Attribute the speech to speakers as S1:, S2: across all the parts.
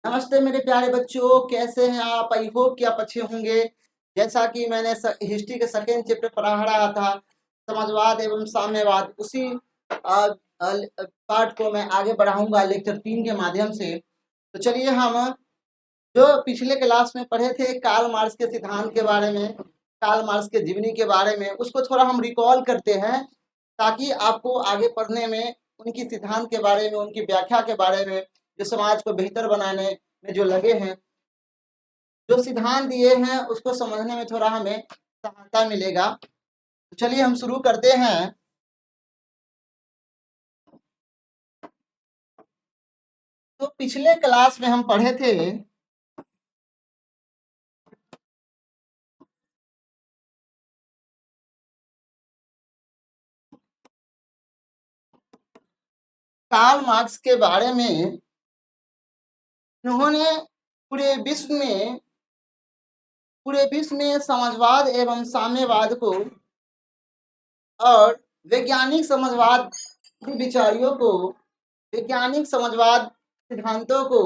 S1: नमस्ते मेरे प्यारे बच्चों, कैसे हैं आप? आई होप कि आप अच्छे होंगे। जैसा कि मैंने हिस्ट्री के सेकेंड चैप्टर पढ़ा रहा था, समाजवाद एवं साम्यवाद, उसी पार्ट को मैं आगे बढ़ाऊंगा लेक्चर 3 के माध्यम से। तो चलिए, हम जो पिछले क्लास में पढ़े थे कार्ल मार्क्स के सिद्धांत के बारे में, कार्ल मार्क्स के जीवनी के बारे में, उसको थोड़ा हम रिकॉल करते हैं ताकि आपको आगे पढ़ने में उनकी सिद्धांत के बारे में, उनकी व्याख्या के बारे में, जो समाज को बेहतर बनाने में जो लगे हैं, जो सिद्धांत दिए हैं, उसको समझने में थोड़ा हमें सहायता मिलेगा। तो चलिए हम शुरू करते हैं। तो पिछले क्लास में हम पढ़े थे कार्ल मार्क्स के बारे में। उन्होंने पूरे विश्व में समाजवाद एवं साम्यवाद को और वैज्ञानिक समाजवाद विचारियों को, वैज्ञानिक समाजवाद सिद्धांतों को,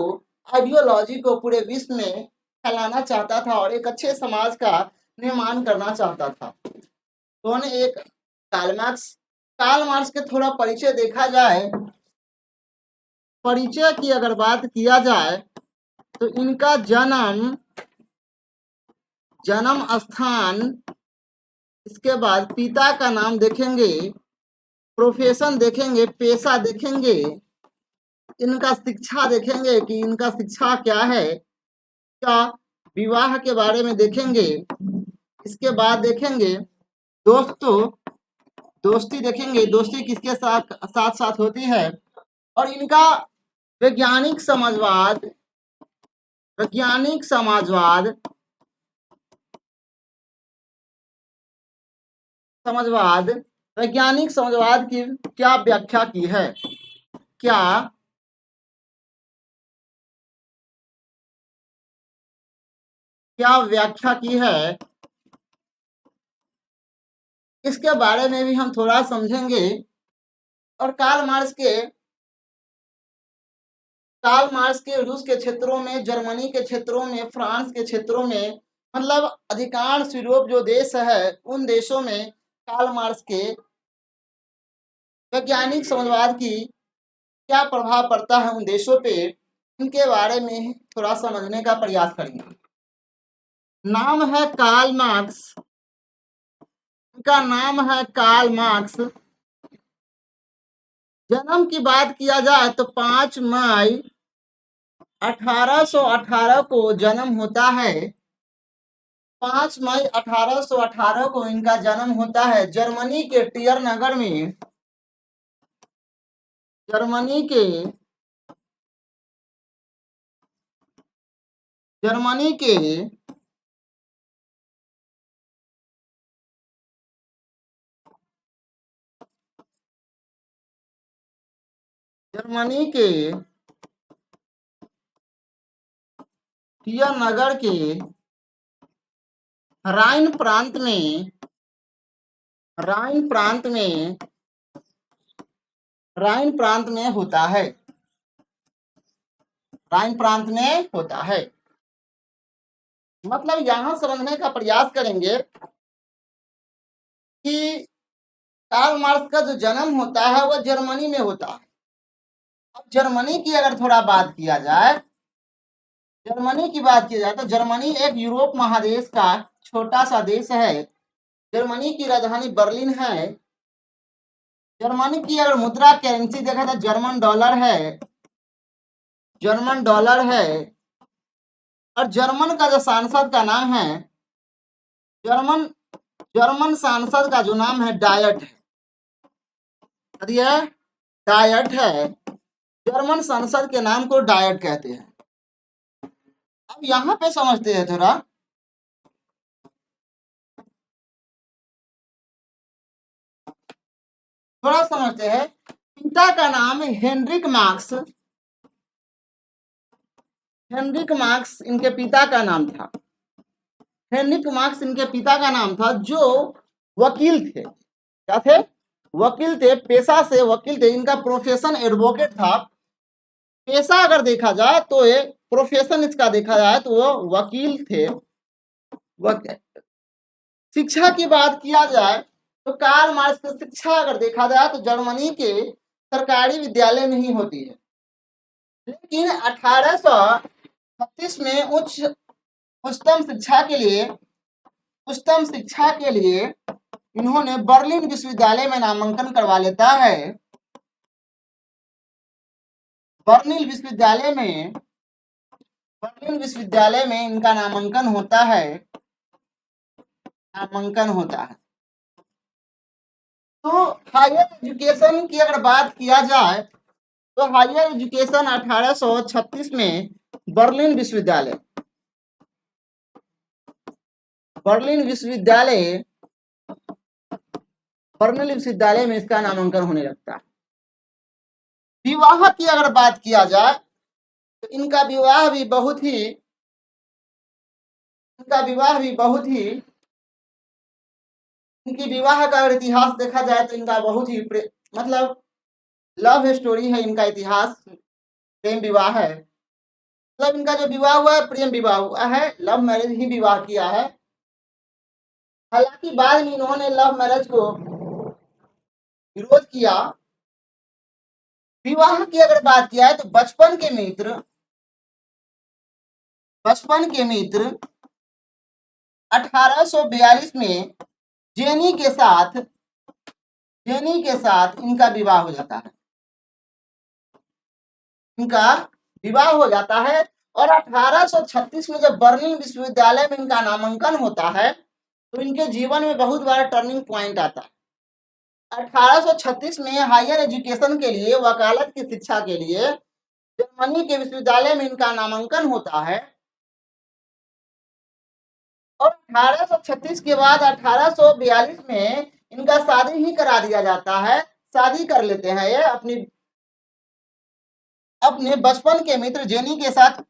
S1: आइडियोलॉजी को पूरे विश्व में फैलाना चाहता था और एक अच्छे समाज का निर्माण करना चाहता था। कौन? एक कार्ल मार्क्स। कार्ल मार्क्स के थोड़ा परिचय देखा जाए, परिचय की अगर बात किया जाए तो इनका जन्म स्थान, इसके बाद पिता का नाम देखेंगे, प्रोफेशन देखेंगे, पेशा देखेंगे, इनका शिक्षा देखेंगे कि इनका शिक्षा क्या है, क्या विवाह के बारे में देखेंगे। इसके बाद देखेंगे दोस्ती देखेंगे, दोस्ती किसके साथ होती है, और इनका वैज्ञानिक समाजवाद वैज्ञानिक समाजवाद की क्या व्याख्या की है, क्या व्याख्या की है, इसके बारे में भी हम थोड़ा समझेंगे। और कार्ल मार्क्स के रूस के क्षेत्रों में, जर्मनी के क्षेत्रों में, फ्रांस के क्षेत्रों में, मतलब अधिकांश यूरोप जो देश है, उन देशों में कार्ल मार्क्स के वैज्ञानिक समाजवाद की क्या प्रभाव पड़ता है उन देशों पे, इनके बारे में थोड़ा समझने का प्रयास करेंगे। नाम है कार्ल मार्क्स, इनका नाम है कार्ल मार्क्स। जन्म की बात किया जाए तो 5 मई 1818 को जन्म होता है। 5 मई 1818 को इनका जन्म होता है जर्मनी के टियर नगर में। जर्मनी के टियर नगर के राइन प्रांत में होता है। राइन प्रांत में होता है, मतलब यहां समझने का प्रयास करेंगे कि कार्ल मार्क्स का जो जन्म होता है वह जर्मनी में होता है। अब जर्मनी की अगर थोड़ा बात किया जाए, तो जर्मनी एक यूरोप महादेश का छोटा सा देश है। जर्मनी की राजधानी बर्लिन है। जर्मनी की अगर मुद्रा करेंसी देखा तो जर्मन डॉलर है। और जर्मन का जो सांसद का नाम है, जर्मन सांसद का जो नाम है डायट है। जर्मन संसद के नाम को डायट कहते हैं। अब यहाँ पे समझते हैं, थोड़ा समझते हैं। पिता का नाम हेनरिक मार्क्स इनके पिता का नाम था। हेनरिक मार्क्स इनके पिता का नाम था, जो वकील थे। क्या थे? वकील थे, पेशा से वकील थे। इनका प्रोफेशन एडवोकेट था। पेशा अगर देखा जाए तो ये प्रोफेशन इसका देखा जाए तो वो वकील थे। शिक्षा की बात किया जाए तो कार्ल मार्क्स की शिक्षा अगर देखा जाए तो जर्मनी के सरकारी विद्यालय में ही होती है, लेकिन 1836 में उच्चतम शिक्षा के लिए इन्होंने बर्लिन विश्वविद्यालय में नामांकन करवा लेता है। बर्लिन विश्वविद्यालय में इनका नामांकन होता है। तो हायर एजुकेशन की अगर बात किया जाए तो हायर एजुकेशन 1836 में बर्लिन विश्वविद्यालय में इसका नामांकन होने लगता है। विवाह की अगर बात किया जाए तो इनका विवाह भी बहुत ही इनकी विवाह का अगर इतिहास देखा जाए तो इनका बहुत ही मतलब लव स्टोरी है। इनका इतिहास प्रेम विवाह है, मतलब इनका जो विवाह हुआ है प्रेम विवाह हुआ है, लव मैरिज ही विवाह किया है। हालांकि बाद में इन्होंने लव मैरिज को विरोध किया। विवाह की अगर बात किया है तो बचपन के मित्र 1842 में जेनी के साथ इनका विवाह हो जाता है। और 1836 में जब बर्लिन विश्वविद्यालय में इनका नामांकन होता है तो इनके जीवन में बहुत बड़ा टर्निंग पॉइंट आता है। 1836 में हायर एजुकेशन के लिए, वकालत की शिक्षा के लिए जर्मनी के विश्वविद्यालय में इनका नामांकन होता है। और 1836 के बाद 1842 में इनका शादी ही करा दिया जाता है। शादी कर लेते हैं ये अपने बचपन के मित्र जेनी के साथ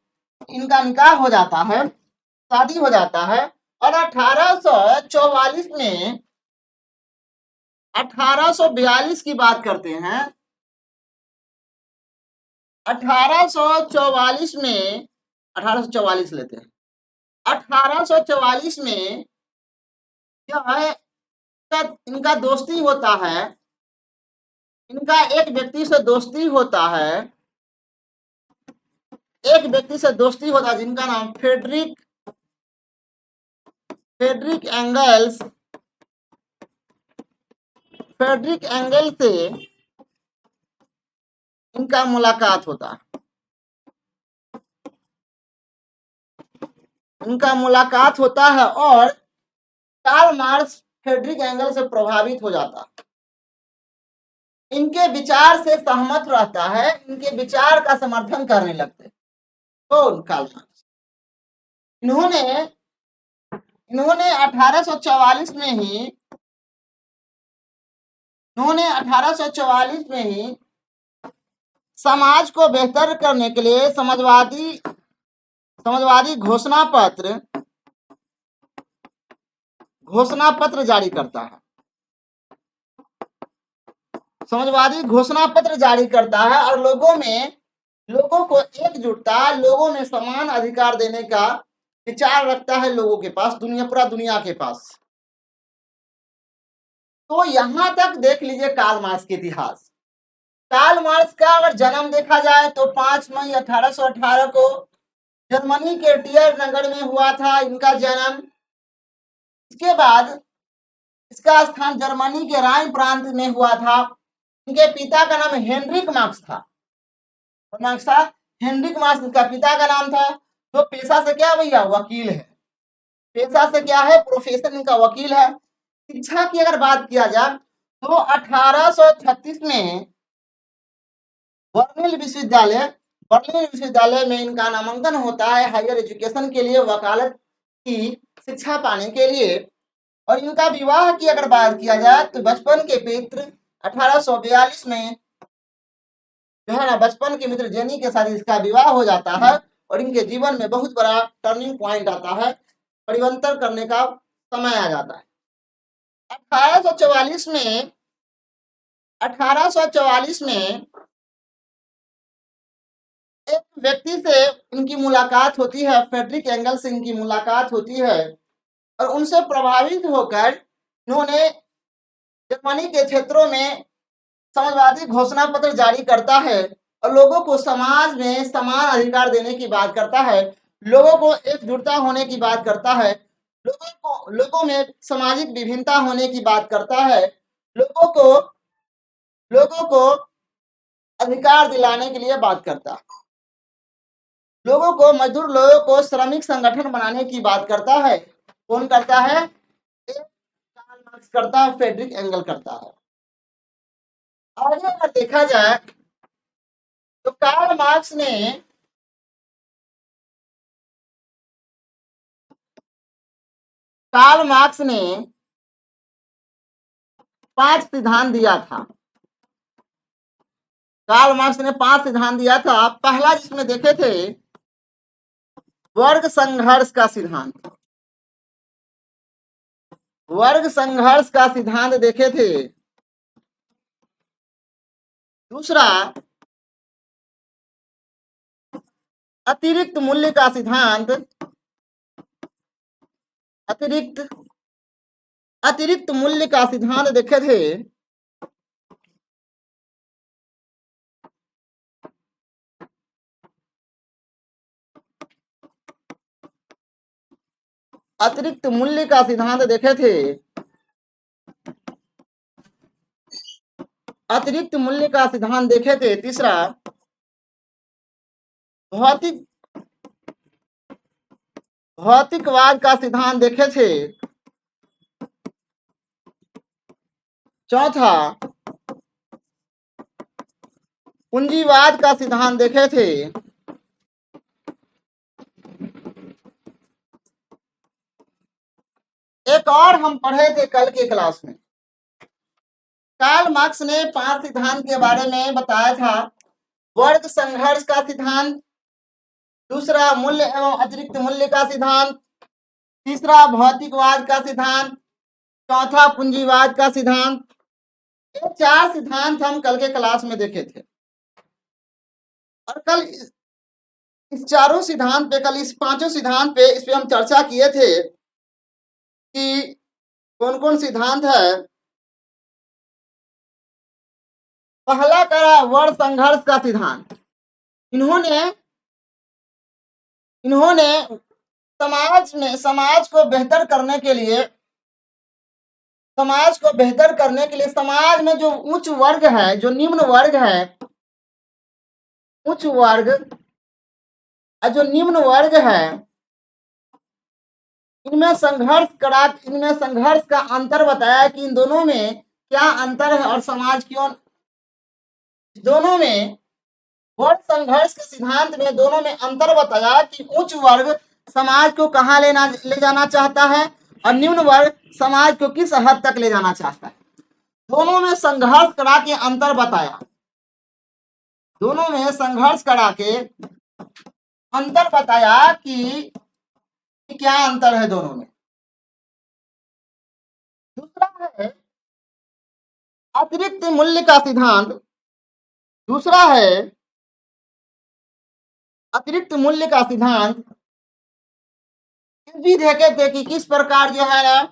S1: इनका निकाह हो जाता है, शादी हो जाता है। और 1842 की बात करते हैं। 1844 में 1844 लेते हैं। 1844 में क्या है, इनका दोस्ती होता है। इनका एक व्यक्ति से दोस्ती होता है जिनका नाम फ्रेडरिक एंगल से इनका मुलाकात होता है और कार्ल मार्क्स फ्रेडरिक एंगल से प्रभावित हो जाता है, इनके विचार से सहमत रहता है, इनके विचार का समर्थन करने लगते हैं। कौन? कार्ल मार्क्स। इन्होंने 1844 में ही समाज को बेहतर करने के लिए समाजवादी घोषणा पत्र जारी करता है। समाजवादी घोषणा पत्र जारी करता है और लोगों को एकजुटता, लोगों में समान अधिकार देने का विचार रखता है लोगों के पास, पूरा दुनिया के पास। तो यहां तक देख लीजिए कार्ल मार्क्स के इतिहास। कार्ल मार्क्स का अगर जन्म देखा जाए तो 5 मई 1818 को जर्मनी के टियर नगर में हुआ था इनका जन्म। इसके बाद इसका स्थान जर्मनी के राइन प्रांत में हुआ था। इनके पिता का नाम हेनरिक मार्क्स था। हेनरिक मार्क्स इनका पिता का नाम था। तो पेशा से क्या भैया? वकील है। पेशा से क्या है? प्रोफेशन इनका वकील है। शिक्षा की अगर बात किया जाए तो 1836 में बर्लिन विश्वविद्यालय में इनका नामांकन होता है हायर एजुकेशन के लिए, वकालत की शिक्षा पाने के लिए। और इनका विवाह की अगर बात किया जाए तो बचपन के मित्र 1842 में जो है ना, बचपन के मित्र जेनी के साथ इसका विवाह हो जाता है और इनके जीवन में बहुत बड़ा टर्निंग पॉइंट आता है, परिवर्तन करने का समय आ जाता है। 1844 में एक व्यक्ति से इनकी मुलाकात होती है, फ्रेडरिक एंगल्स से इनकी मुलाकात होती है और उनसे प्रभावित होकर इन्होंने जर्मनी के क्षेत्रों में समाजवादी घोषणा पत्र जारी करता है और लोगों को समाज में समान अधिकार देने की बात करता है, लोगों को एकजुटता होने की बात करता है, लोगों में सामाजिक विभिन्नता होने की बात करता है, लोगों को अधिकार दिलाने के लिए बात करता है, लोगों को मजदूर लोगों को श्रमिक संगठन बनाने की बात करता है। कौन करता है? कार्ल मार्क्स करता है, फ्रेडरिक एंगल करता है। आगे अगर देखा जाए तो कार्ल मार्क्स ने 5 सिद्धांत दिया था। कार्ल मार्क्स ने 5 सिद्धांत दिया था। पहला जिसमें देखे थे वर्ग संघर्ष का सिद्धांत, वर्ग संघर्ष का सिद्धांत देखे थे। दूसरा अतिरिक्त मूल्य का सिद्धांत, अतिरिक्त मूल्य का सिद्धांत देखे थे। अतिरिक्त मूल्य का सिद्धांत देखे थे। अतिरिक्त मूल्य का सिद्धांत देखे थे। तीसरा भौतिकवाद का सिद्धांत देखे थे। चौथा पूंजीवाद का सिद्धांत देखे थे। एक और हम पढ़े थे कल के क्लास में, कार्ल मार्क्स ने 5 सिद्धांत के बारे में बताया था। वर्ग संघर्ष का सिद्धांत, दूसरा मूल्य एवं अतिरिक्त मूल्य का सिद्धांत, तीसरा भौतिकवाद का सिद्धांत, चौथा पूंजीवाद का सिद्धांत। ये 4 सिद्धांत हम कल के क्लास में देखे थे और कल इस चारों सिद्धांत पे, कल इस 5 सिद्धांत पे, इस पे हम चर्चा किए थे कि कौन कौन सिद्धांत है। पहला करा वर्ग संघर्ष का सिद्धांत। इन्होंने समाज को बेहतर करने के लिए समाज में जो उच्च वर्ग है, जो निम्न वर्ग है, उच्च वर्ग और जो निम्न वर्ग है, इनमें संघर्ष का अंतर बताया कि इन दोनों में क्या अंतर है और समाज क्यों, दोनों में वर्ग संघर्ष के सिद्धांत में दोनों में अंतर बताया कि उच्च वर्ग समाज को कहाँ ले जाना चाहता है और निम्न वर्ग समाज को किस हद तक ले जाना चाहता है। दोनों में संघर्ष करा के अंतर बताया, दोनों में संघर्ष करा के अंतर बताया कि क्या अंतर है दोनों में। दूसरा है अतिरिक्त मूल्य का सिद्धांत। दूसरा है अतिरिक्त मूल्य का सिद्धांत। भी देखे थे कि किस प्रकार जो है ना,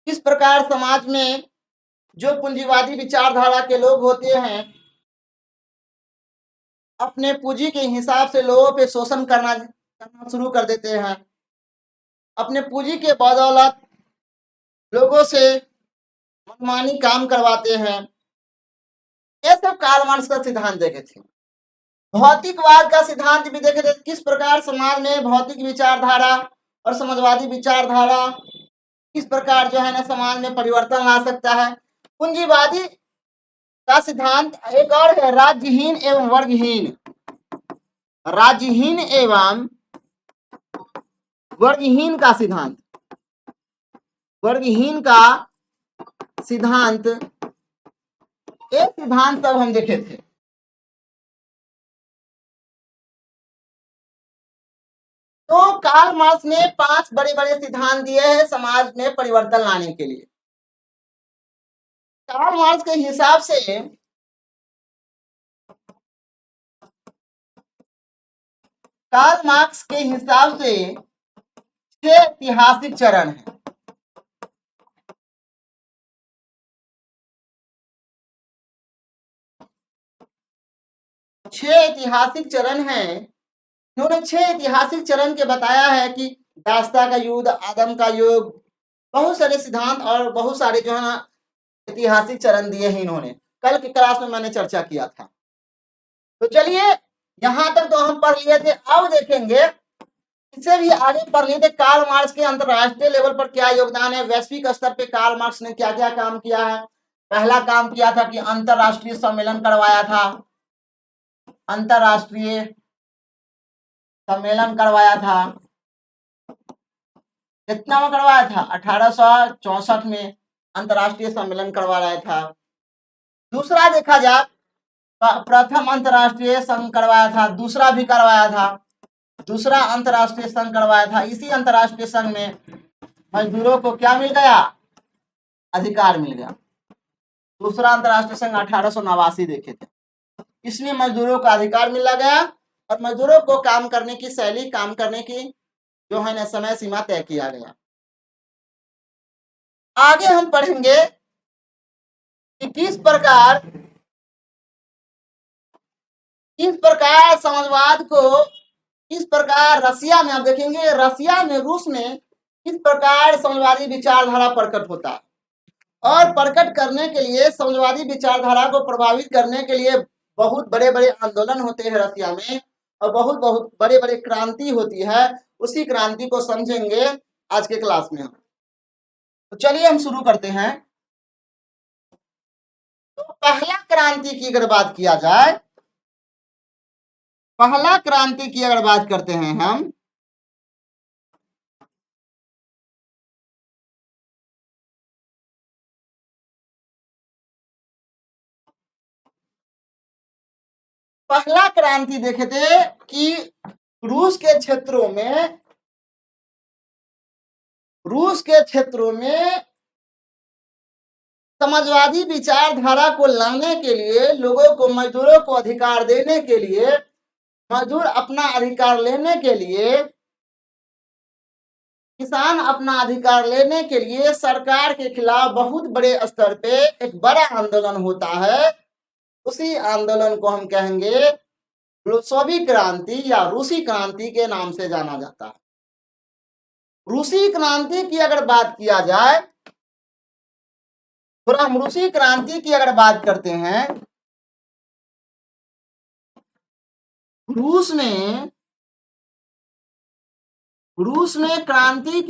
S1: किस प्रकार समाज में जो पूंजीवादी विचारधारा के लोग होते हैं अपने पूंजी के हिसाब से लोगों पे शोषण करना शुरू कर देते हैं, अपने पूंजी के बदौलत लोगों से मनमानी काम करवाते हैं। ये सब कार्ल मार्क्स का सिद्धांत देखे थे। भौतिकवाद का सिद्धांत भी देखे थे, किस प्रकार समाज में भौतिक विचारधारा और समाजवादी विचारधारा किस प्रकार जो है ना समाज में परिवर्तन ला सकता है। पूंजीवादी का सिद्धांत एक और है राज्यहीन एवं वर्गहीन, राज्यहीन एवं वर्गहीन का सिद्धांत, वर्गहीन का सिद्धांत, एक सिद्धांत सब हम देखे थे। तो कार्ल मार्क्स ने 5 बड़े बड़े सिद्धांत दिए हैं समाज में परिवर्तन लाने के लिए। कार्ल मार्क्स के हिसाब से कार्ल मार्क्स के हिसाब से 6 ऐतिहासिक चरण हैं। छह ऐतिहासिक चरण हैं। इन्होंने 6 ऐतिहासिक चरण के बताया है कि दास्ता का युद्ध, आदम का युग, बहुत सारे सिद्धांत और बहुत सारे जो है ना ऐतिहासिक चरण दिए हैं इन्होंने। कल की क्लास में मैंने चर्चा किया था। तो चलिए यहां तक तो हम पढ़ लिए थे। अब देखेंगे इससे भी आगे पढ़ लिए थे कार्ल मार्क्स के अंतरराष्ट्रीय लेवल पर क्या योगदान है, वैश्विक स्तर पे कार्ल मार्क्स ने क्या क्या काम किया है। पहला काम किया था कि अंतरराष्ट्रीय सम्मेलन करवाया था, अंतरराष्ट्रीय सम्मेलन करवाया था। कितना में करवाया था? 1864 में अंतरराष्ट्रीय सम्मेलन करवा रहा था। दूसरा देखा जाए प्रथम अंतरराष्ट्रीय संघ करवाया था, दूसरा भी करवाया था, दूसरा अंतरराष्ट्रीय संघ करवाया था। इसी अंतरराष्ट्रीय संघ में मजदूरों को क्या मिल गया? अधिकार मिल गया। दूसरा अंतरराष्ट्रीय संघ 1889 देखे थे। इसमें मजदूरों का अधिकार मिला गया और मजदूरों को काम करने की शैली, काम करने की जो है ना समय सीमा तय किया गया। आगे हम पढ़ेंगे कि किस प्रकार समाजवाद को, किस प्रकार रसिया में, आप देखेंगे रसिया में, रूस में किस प्रकार समाजवादी विचारधारा प्रकट होता है। और प्रकट करने के लिए, समाजवादी विचारधारा को प्रभावित करने के लिए बहुत बड़े बड़े आंदोलन होते हैं रसिया में और बहुत बहुत बड़े बड़े क्रांति होती है। उसी क्रांति को समझेंगे आज के क्लास में हम। तो चलिए हम शुरू करते हैं। तो पहला क्रांति की अगर बात किया जाए, पहला क्रांति की अगर बात करते हैं हम, पहला क्रांति देखे थे कि रूस के क्षेत्रों में समाजवादी विचारधारा को लाने के लिए, लोगों को, मजदूरों को अधिकार देने के लिए, मजदूर अपना अधिकार लेने के लिए, किसान अपना अधिकार लेने के लिए सरकार के खिलाफ बहुत बड़े स्तर पे एक बड़ा आंदोलन होता है। उसी आंदोलन को हम कहेंगे बोल्शेविक क्रांति या रूसी क्रांति के नाम से जाना जाता है। रूसी क्रांति की अगर बात किया जाए, थोड़ा हम रूसी क्रांति की अगर बात करते हैं, रूस में क्रांति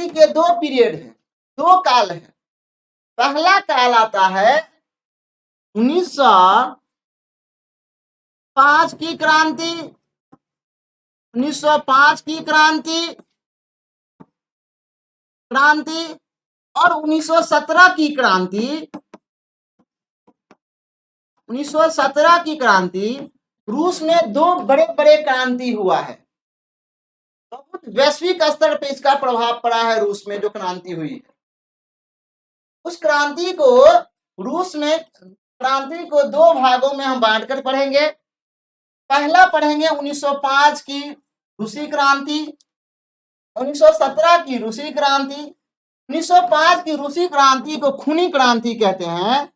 S1: के दो पीरियड हैं, दो काल हैं। पहला काल आता है 1905 की क्रांति, 1905 की क्रांति और 1917 की क्रांति। 1917 की क्रांति रूस में दो बड़े बड़े क्रांति हुआ है। बहुत वैश्विक स्तर पे इसका प्रभाव पड़ा है। रूस में जो क्रांति हुई है, उस क्रांति को, रूस में क्रांति को दो भागों में हम बांटकर पढ़ेंगे। पहला पढ़ेंगे 1905 की रूसी क्रांति, 1917 की रूसी क्रांति। 1905 की रूसी क्रांति को खूनी क्रांति कहते हैं,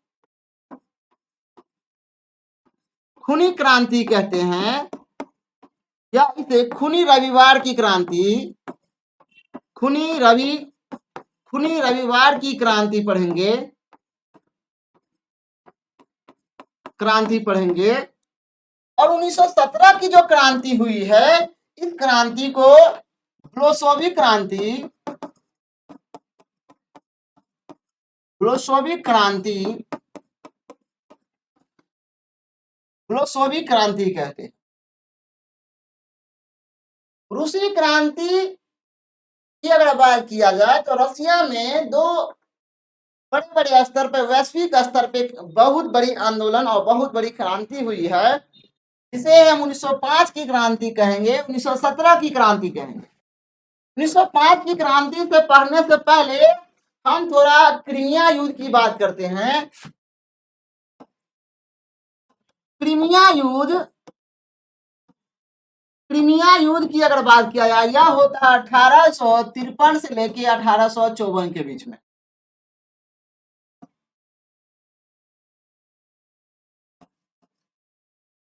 S1: खूनी क्रांति कहते हैं, या इसे खूनी रविवार की क्रांति, खूनी रविवार की क्रांति पढ़ेंगे, और 1917 की जो क्रांति हुई है, इस क्रांति को बोल्शेविक क्रांति कहते हैं। रूसी क्रांति की अगर बात किया जाए तो रसिया में दो बड़े बड़े स्तर पर, वैश्विक स्तर पे बहुत बड़ी आंदोलन और बहुत बड़ी क्रांति हुई है। इसे हम 1905 की क्रांति कहेंगे, 1917 की क्रांति कहेंगे। 1905 की क्रांति से पढ़ने से पहले हम थोड़ा क्रीमिया युद्ध की बात करते हैं। क्रीमिया युद्ध की अगर बात किया जाए, यह होता है 1853 से लेके 1854 के बीच में।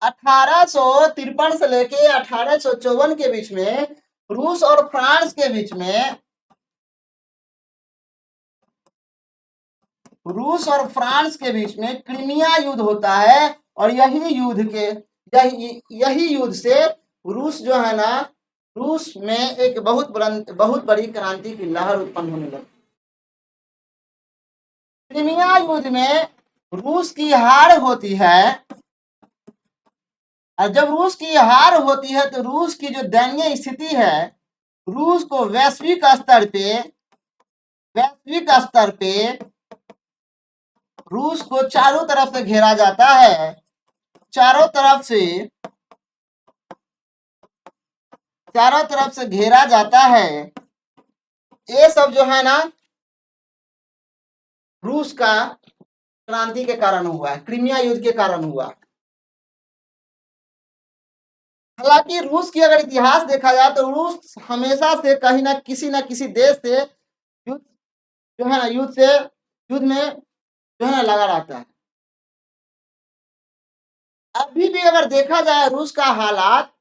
S1: 1853 से लेके 1854 के बीच में रूस और फ्रांस के बीच में, रूस और फ्रांस के बीच में क्रीमिया युद्ध होता है। और यही युद्ध से रूस जो है ना, रूस में एक बहुत बड़ी क्रांति की लहर उत्पन्न होने लगी। क्रीमिया युद्ध में रूस की हार होती है, और जब रूस की हार होती है तो रूस की जो दयनीय स्थिति है, रूस को वैश्विक स्तर पे रूस को चारों तरफ से घेरा जाता है, चारों तरफ से घेरा जाता है। ये सब जो है ना रूस का क्रांति के कारण हुआ है, क्रीमिया युद्ध के कारण हुआ। हालांकि रूस की अगर इतिहास देखा जाए तो रूस हमेशा से कहीं ना किसी देश से युद्ध जो है ना युद्ध में जो है ना लगा रहता है। अभी भी अगर देखा जाए रूस का हालात,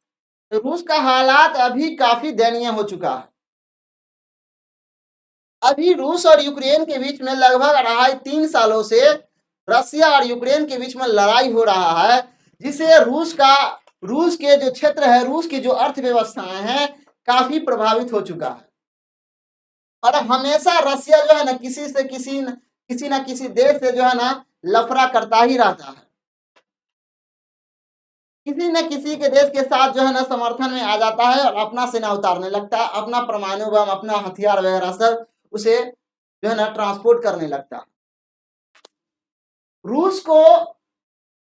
S1: तो रूस का हालात अभी काफी दयनीय हो चुका है। अभी रूस और यूक्रेन के बीच में लगभग 2.5-3 सालों से रसिया और यूक्रेन के बीच में लड़ाई हो रहा है, जिसे रूस के जो क्षेत्र है, रूस की जो अर्थव्यवस्थाएं हैं, काफी प्रभावित हो चुका है। और हमेशा रसिया जो है ना किसी न किसी देश से जो है ना लफड़ा करता ही रहता है, किसी न किसी के देश के साथ जो है ना समर्थन में आ जाता है और अपना सेना उतारने लगता है, अपना परमाणु बम, अपना हथियार वगैरह सब उसे जो है ना ट्रांसपोर्ट करने लगता है।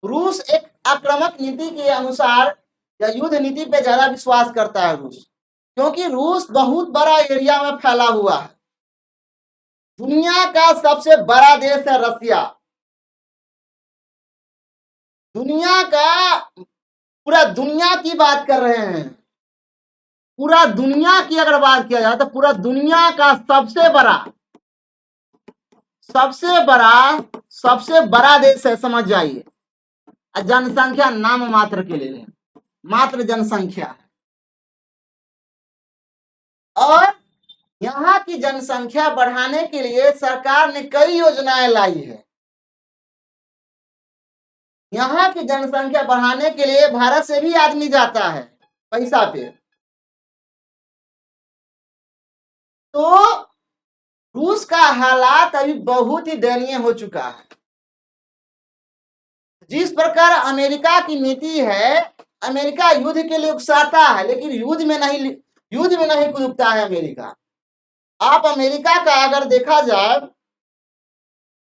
S1: रूस एक आक्रामक नीति के अनुसार या युद्ध नीति पे ज्यादा विश्वास करता है रूस, क्योंकि रूस बहुत बड़ा एरिया में फैला हुआ है। दुनिया का सबसे बड़ा देश है रसिया। पूरा दुनिया की बात कर रहे हैं, पूरा दुनिया की अगर बात किया जाए तो पूरा दुनिया का सबसे बड़ा देश है, समझ जाइए। जनसंख्या नाम मात्र के लिए, मात्र जनसंख्या है। और यहाँ की जनसंख्या बढ़ाने के लिए सरकार ने कई योजनाएं लाई है। यहाँ की जनसंख्या बढ़ाने के लिए भारत से भी आदमी जाता है पैसा पे। तो रूस का हालात अभी बहुत ही दयनीय हो चुका है। जिस प्रकार अमेरिका की नीति है, अमेरिका युद्ध के लिए उकसाता है, लेकिन युद्ध में नहीं कूदता है अमेरिका। आप अमेरिका का अगर देखा जाए,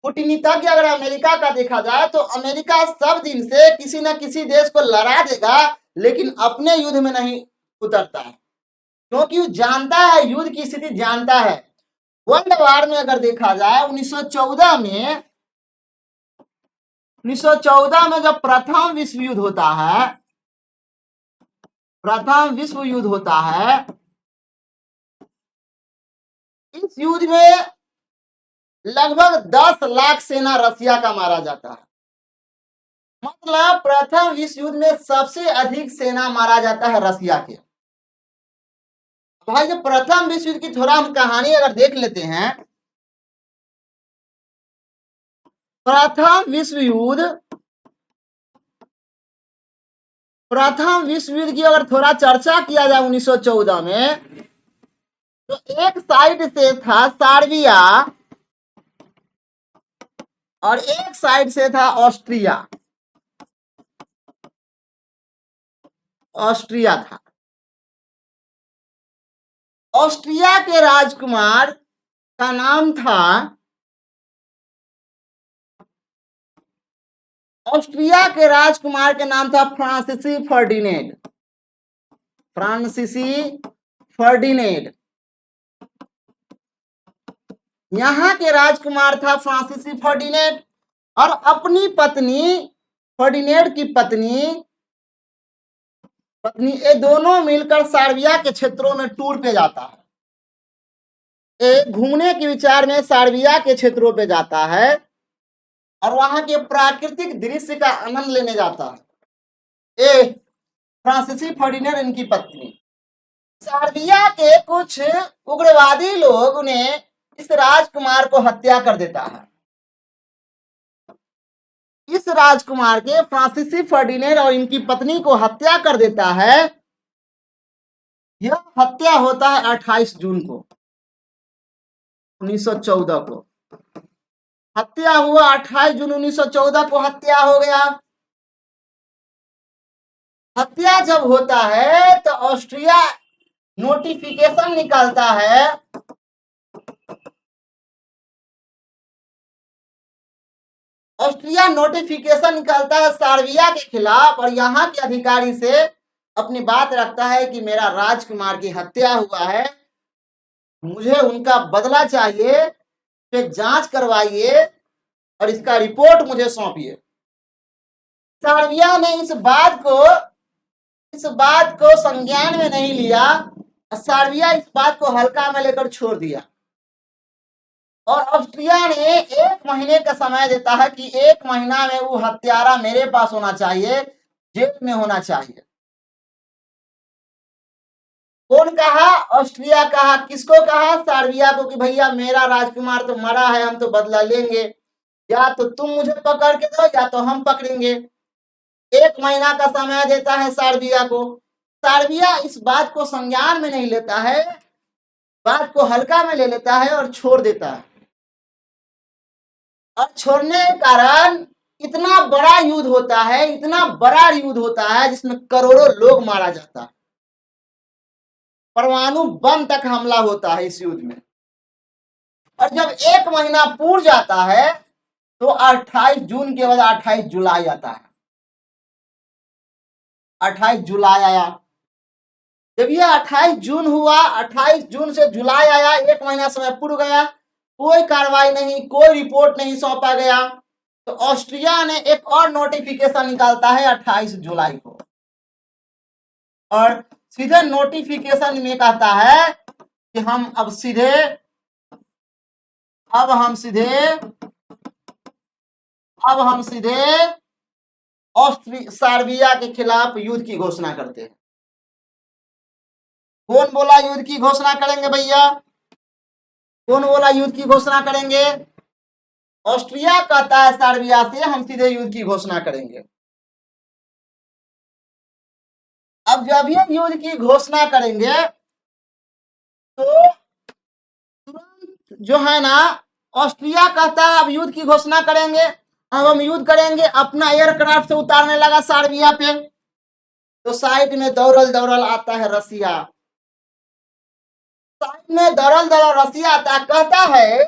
S1: कूटनीतिज्ञ अगर अमेरिका का देखा जाए तो अमेरिका सब दिन से किसी न किसी देश को लड़ा देगा, लेकिन अपने युद्ध में नहीं उतरता है, क्योंकि वो जानता है, युद्ध की स्थिति जानता है। वर्ल्ड वार में अगर देखा जाए 1914 में जब प्रथम विश्व युद्ध होता है, इस युद्ध में लगभग 10 लाख सेना रसिया का मारा जाता है। मतलब प्रथम विश्व युद्ध में सबसे अधिक सेना मारा जाता है रसिया के। भाई, जो प्रथम विश्व युद्ध की थोड़ा हम कहानी अगर देख लेते हैं, प्रथम विश्व युद्ध की अगर थोड़ा चर्चा किया जाए 1914 में, तो एक साइड से था सर्बिया और एक साइड से था ऑस्ट्रिया था। ऑस्ट्रिया के राजकुमार का नाम था फ्रांसीसी फर्डिनेंड। यहाँ के राजकुमार था फ्रांसीसी फर्डिनेंड, और अपनी पत्नी फर्डिनेंड की पत्नी ये दोनों मिलकर सार्बिया के क्षेत्रों में टूर पे जाता है। एक घूमने के विचार में सार्बिया के क्षेत्रों पे जाता है और वहां के प्राकृतिक दृश्य का आनंद लेने जाता है। ए फ्रांसीसी फर्डिनेंड इनकी पत्नी। सार्बिया के कुछ उग्रवादी लोग ने इस राजकुमार को हत्या कर देता है। इस राजकुमार के फ्रांसीसी फर्डिनेंड और इनकी पत्नी को हत्या कर देता है। यह हत्या होता है 28 जून को 1914 को। हत्या हुआ 28 जून 1914 को हत्या हो गया। हत्या जब होता है तो ऑस्ट्रिया नोटिफिकेशन निकालता है। ऑस्ट्रिया नोटिफिकेशन निकालता है सार्बिया के खिलाफ और यहाँ के अधिकारी से अपनी बात रखता है कि मेरा राजकुमार की हत्या हुआ है, मुझे उनका बदला चाहिए, फिर जांच करवाइए और इसका रिपोर्ट मुझे सौंपिए। सार्बिया ने इस बात को संज्ञान में नहीं लिया। सार्बिया इस बात को हल्का में लेकर छोड़ दिया और ऑस्ट्रिया ने 1 महीने का समय देता है कि 1 महीना में वो हत्यारा मेरे पास होना चाहिए, जेल में होना चाहिए। कौन कहा? ऑस्ट्रिया कहा। किसको कहा? सार्बिया को कि भैया मेरा राजकुमार तो मरा है, हम तो बदला लेंगे, या तो तुम मुझे पकड़ के दो या तो हम पकड़ेंगे। 1 महीना का समय देता है सार्बिया को। सार्बिया इस बात को संज्ञान में नहीं लेता है, बात को हल्का में ले लेता है और छोड़ देता है। और छोड़ने के कारण इतना बड़ा युद्ध होता है, इतना बड़ा युद्ध होता है जिसमें करोड़ों लोग मारा जाता है। परमाणु बम तक हमला होता है इस युद्ध में। और जब 1 महीना पूर्ण जाता है तो 28 जून के बाद 28 जुलाई आता है। 28 जुलाई आया। जब यह 28 जून हुआ, 28 जून से जुलाई आया, 1 महीना समय पूर्ण गया, कोई कार्रवाई नहीं, कोई रिपोर्ट नहीं सौंपा गया, तो ऑस्ट्रिया ने एक और नोटिफिकेशन निकालता है 28 जुलाई को और सीधे नोटिफिकेशन में कहता है कि हम सीधे सार्बिया के खिलाफ युद्ध की घोषणा करते हैं। कौन बोला युद्ध की घोषणा करेंगे भैया? कौन बोला युद्ध की घोषणा करेंगे? ऑस्ट्रिया कहता है सार्बिया से हम सीधे युद्ध की घोषणा करेंगे। अब जब ये युद्ध की घोषणा करेंगे तो तुरंत जो है ना, ऑस्ट्रिया कहता है अब युद्ध की घोषणा करेंगे, अब हम युद्ध करेंगे। अपना एयरक्राफ्ट से उतारने लगा सार्बिया पे। तो साइड में दौड़ल आता है रसिया। साइड में दौड़ल रसिया आता है, कहता है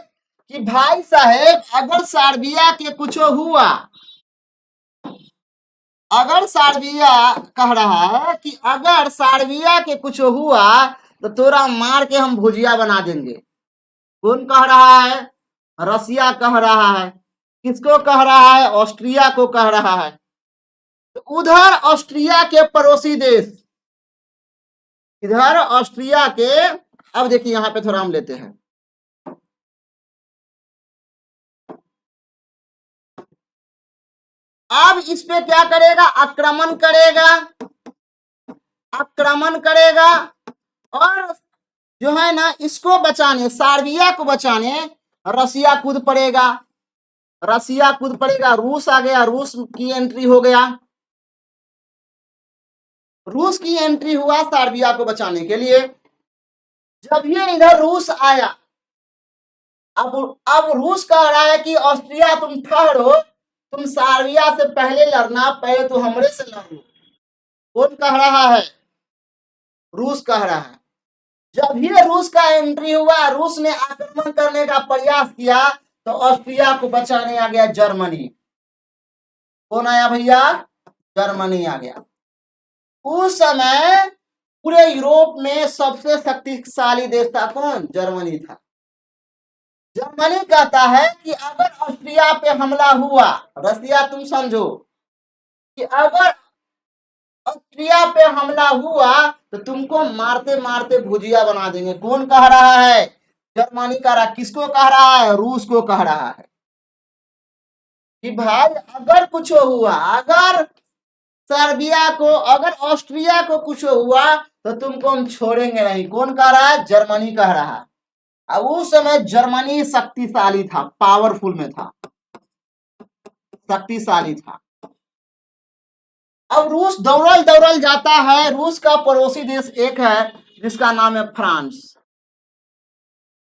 S1: कि भाई साहेब अगर सार्बिया के कुछ हुआ, अगर सार्बिया कह रहा है कि अगर सार्बिया के कुछ हुआ तो तोरा मार के हम भुजिया बना देंगे। कौन कह रहा है? रसिया कह रहा है। किसको कह रहा है? ऑस्ट्रिया को कह रहा है। तो उधर ऑस्ट्रिया के पड़ोसी देश, इधर ऑस्ट्रिया के, अब देखिए यहां पे थोड़ा हम लेते हैं। अब इस पे क्या करेगा? आक्रमण करेगा और जो है ना, इसको बचाने, सार्बिया को बचाने रसिया कूद पड़ेगा। रूस आ गया, रूस की एंट्री हो गया। रूस की एंट्री हुआ सार्बिया को बचाने के लिए। जब ये इधर रूस आया, अब रूस कह रहा है कि ऑस्ट्रिया तुम ठहरो, तुम सार्बिया से पहले लड़ना, पहले तो हमरे से लड़ो। कौन कह रहा है? रूस कह रहा है। जब ये रूस का एंट्री हुआ, रूस ने आक्रमण करने का प्रयास किया, तो ऑस्ट्रिया को बचाने आ गया जर्मनी। कौन आया भैया? जर्मनी आ गया। उस समय पूरे यूरोप में सबसे शक्तिशाली देश था कौन? जर्मनी था। जर्मनी कहता है कि अगर ऑस्ट्रिया पे हमला हुआ, रसिया तुम समझो, कि अगर ऑस्ट्रिया पे हमला हुआ तो तुमको मारते मारते भुजिया बना देंगे। कौन कह रहा है? जर्मनी कह रहा है। किसको कह रहा है? रूस को कह रहा है कि भाई अगर कुछ हुआ, अगर सर्बिया को, अगर ऑस्ट्रिया को कुछ हुआ तो तुमको हम छोड़ेंगे नहीं। कौन कह रहा है? जर्मनी कह रहा है। अब उस समय जर्मनी शक्तिशाली था, पावरफुल में था, शक्तिशाली था। अब रूस दौड़ल दौड़ल जाता है। रूस का पड़ोसी देश एक है जिसका नाम है फ्रांस।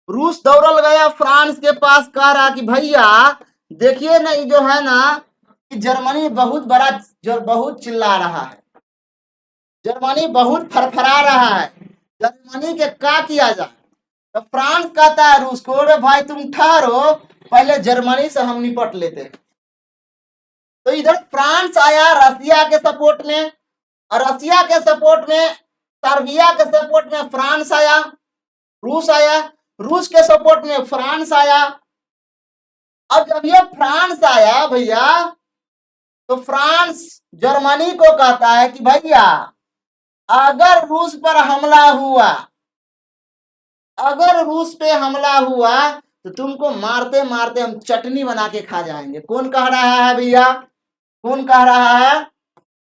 S1: रूस दौड़ल गया फ्रांस के पास, कह रहा कि भैया देखिए ना, ये जो है ना कि जर्मनी बहुत बड़ा, जो बहुत चिल्ला रहा है, जर्मनी बहुत फरफरा रहा है, जर्मनी के क्या किया जाए? तो फ्रांस कहता है रूस को, अरे भाई तुम ठहरो, पहले जर्मनी से हम निपट लेते हैं। तो इधर फ्रांस आया रसिया के सपोर्ट में, और रसिया के सपोर्ट में, सर्बिया के सपोर्ट में फ्रांस आया, रूस आया, रूस के सपोर्ट में फ्रांस आया। अब जब ये फ्रांस आया भैया, तो फ्रांस जर्मनी को कहता है कि भैया अगर रूस पर हमला हुआ, अगर रूस पे हमला हुआ तो तुमको मारते मारते हम चटनी बना के खा जाएंगे। कौन कह रहा है भैया? कौन कह रहा है?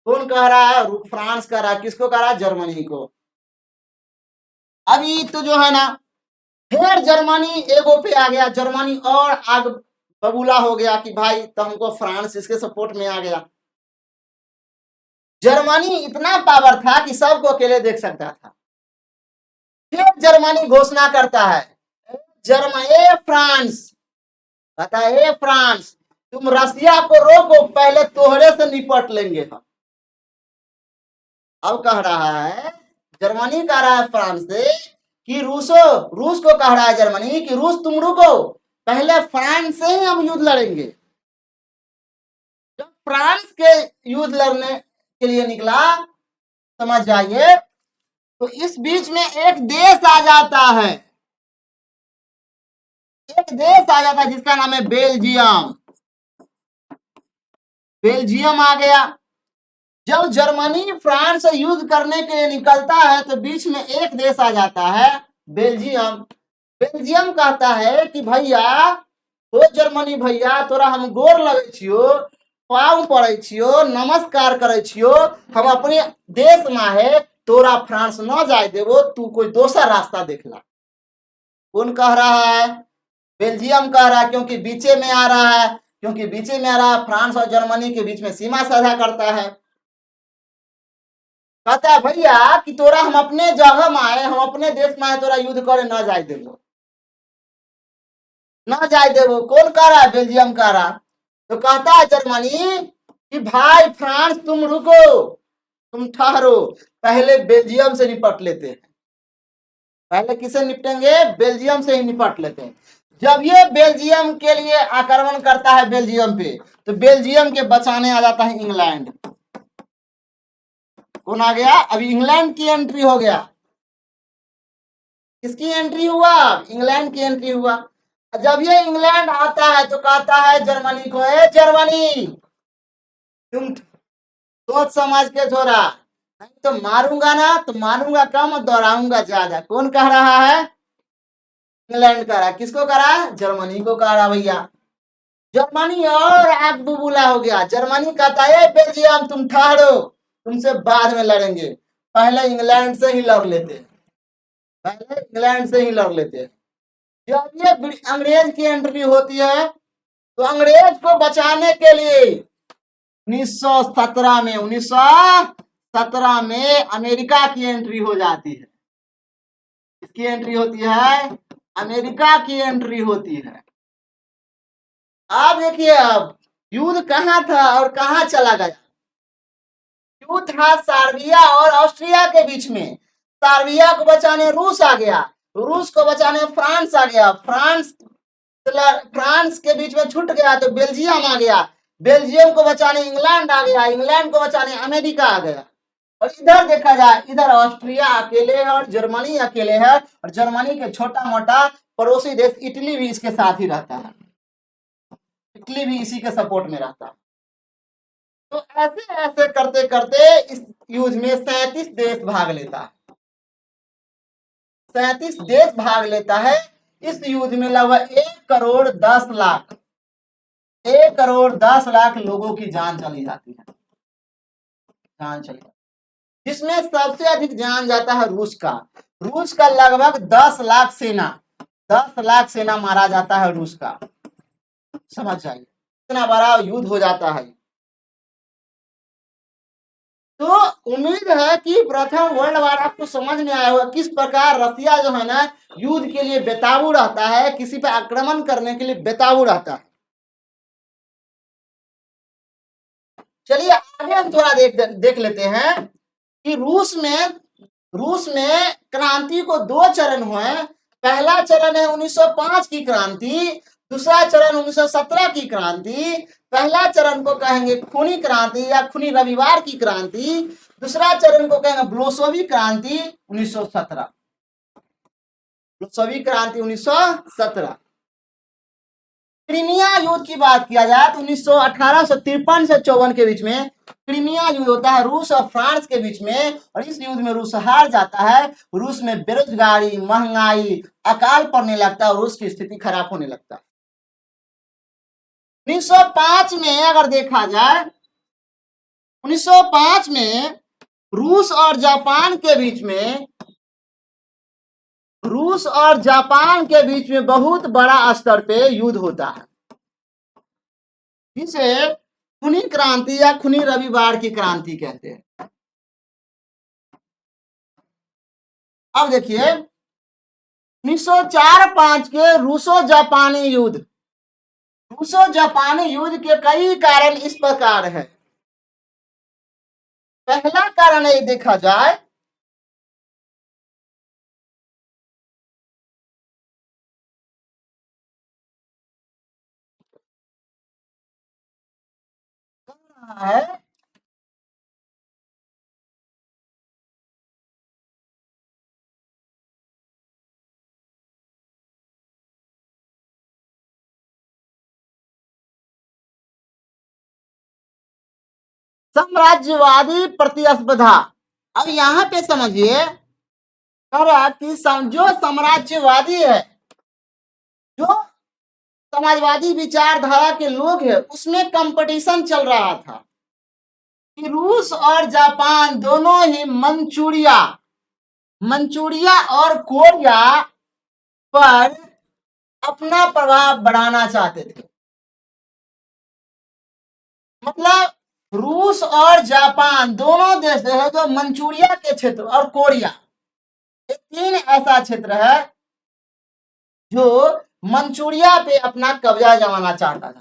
S1: कौन कह रहा है? फ्रांस कह रहा है। किसको कह रहा है? जर्मनी को। अभी तो जो है ना, फिर जर्मनी एगो पे आ गया, जर्मनी और आग बबूला हो गया कि भाई तो हमको फ्रांस इसके सपोर्ट में आ गया। जर्मनी इतना पावर था कि सबको अकेले देख सकता था। फिर जर्मनी घोषणा करता है, ए फ्रांस, कहता है ए फ्रांस, तुम रसिया को रोको, पहले तोहरे से निपट लेंगे हम। अब कह रहा है, जर्मनी कह रहा है फ्रांस से कि रूस को कह रहा है जर्मनी कि रूस तुम रुको, पहले फ्रांस से ही हम युद्ध लड़ेंगे। जब फ्रांस के युद्ध लड़ने के लिए निकला, समझ जाइए, तो इस बीच में एक देश आ जाता है, एक देश आ जाता है जिसका नाम है बेल्जियम। बेल्जियम आ गया। जब जर्मनी फ्रांस से युद्ध करने के लिए निकलता है तो बीच में एक देश आ जाता है, बेल्जियम। बेल्जियम कहता है कि भैया ओ जर्मनी भैया, तोरा हम गोर लगे छियो, पाँव पड़े छियो, नमस्कार करे छियो, हम अपने देश में है, तोरा फ्रांस न जाए देवो, तू कोई दूसरा रास्ता देख ला। कौन कह रहा है? बेल्जियम कह रहा है, क्योंकि बीचे में आ रहा है, क्योंकि बीचे में आ रहा है, फ्रांस और जर्मनी के बीच में सीमा साझा करता है। कहता है भैया कि तोरा हम अपने जगह में आए, हम अपने देश में आए, तोरा युद्ध करे न जाए देवो, न जाए देवो। कौन कह रहा है? बेल्जियम कह रहा। तो कहता है जर्मनी कि भाई फ्रांस तुम रुको, तुम ठहरो, पहले बेल्जियम से निपट लेते हैं। पहले किसे निपटेंगे? बेल्जियम से ही निपट लेते हैं। जब ये बेल्जियम के लिए आक्रमण करता है बेल्जियम पे, तो बेल्जियम के बचाने आ जाता है इंग्लैंड। कौन आ गया? अभी इंग्लैंड की एंट्री हो गया। किसकी एंट्री हुआ? इंग्लैंड की एंट्री हुआ। जब ये इंग्लैंड आता है तो कहता है जर्मनी को, ए जर्मनी, तुम सोच समझ के छोड़ा, नहीं तो मारूंगा ना, तो मारूंगा कम, दोहराऊंगा ज्यादा। कौन कह रहा है? इंग्लैंड कह रहा है। किसको कह रहा है? जर्मनी को कह रहा भैया। जर्मनी और आग बुबूला हो गया। जर्मनी कहता है बेल्जियम तुम ठहरो, तुमसे बाद में लड़ेंगे, पहले इंग्लैंड से ही लड़ लेते, पहले इंग्लैंड से ही लड़ लेते। जब ये अंग्रेज की एंट्री होती है तो अंग्रेज को बचाने के लिए 1917 में अमेरिका की एंट्री हो जाती है। किसकी एंट्री होती है? अमेरिका की एंट्री होती है। अब देखिए, अब युद्ध कहां था और कहां चला गया? युद्ध था सर्बिया और ऑस्ट्रिया के बीच में। सर्बिया को बचाने रूस आ गया, रूस को बचाने फ्रांस आ गया, फ्रांस के बीच में छूट गया तो बेल्जियम आ गया, बेल्जियम को बचाने इंग्लैंड आ गया, इंग्लैंड को बचाने अमेरिका आ गया। और इधर देखा जाए, इधर ऑस्ट्रिया अकेले है और जर्मनी अकेले है, और जर्मनी के छोटा मोटा पड़ोसी देश इटली भी इसके साथ ही रहता है, इटली भी इसी के सपोर्ट में रहता है। तो ऐसे ऐसे करते करते इस युद्ध में 37 देश भाग लेता है। 37 देश भाग लेता है। इस युद्ध में लगभग 1 करोड़ 10 लाख 1 करोड़ 10 लाख लोगों की जान चली जाती है। जान चली जाती है, जिसमें सबसे अधिक जान जाता है रूस का। रूस का लगभग 10 लाख सेना 10 लाख सेना मारा जाता है रूस का। समझ जाइए इतना बड़ा युद्ध हो जाता है। तो उम्मीद है कि प्रथम वर्ल्ड वार आपको समझ में आया होगा, किस प्रकार रसिया जो है ना युद्ध के लिए बेताबू रहता है, किसी पे आक्रमण करने के लिए बेताबू रहता है। चलिए आगे हम थोड़ा देख लेते हैं कि रूस में क्रांति को 2 चरण हुए। पहला चरण है 1905 की क्रांति, दूसरा चरण 1917 की क्रांति। पहला चरण को कहेंगे खूनी क्रांति या खूनी रविवार की क्रांति, दूसरा चरण को कहेंगे ब्लोसोविक क्रांति 1917। ब्लोसोविक क्रांति 1917। क्रीमिया युद्ध की बात किया जाए तो 1853 से 54 के बीच में क्रीमिया युद्ध होता है रूस और फ्रांस के बीच में, और इस युद्ध में रूस हार जाता है। रूस में बेरोजगारी, महंगाई, अकाल पड़ने लगता है और रूस की स्थिति खराब होने लगता है। 1905 में अगर देखा जाए, 1905 में रूस और जापान के बीच में बहुत बड़ा स्तर पे युद्ध होता है, जिसे खूनी क्रांति या खूनी रविवार की क्रांति कहते हैं। अब देखिए 1904-05 के रूसो जापानी युद्ध के कई कारण इस प्रकार है। पहला कारण ये देखा जाए है साम्राज्यवादी प्रतिस्पर्धा। अब यहाँ पे समझिए कि जो साम्राज्यवादी है, जो समाजवादी विचारधारा के लोग हैं, उसमें कंपटीशन चल रहा था कि रूस और जापान दोनों ही मंचूरिया और कोरिया पर अपना प्रभाव बढ़ाना चाहते थे। मतलब रूस और जापान दोनों देश है जो मंचूरिया के क्षेत्र और कोरिया, ये 3 ऐसा क्षेत्र है जो मंचूरिया पे अपना कब्जा जमाना चाहता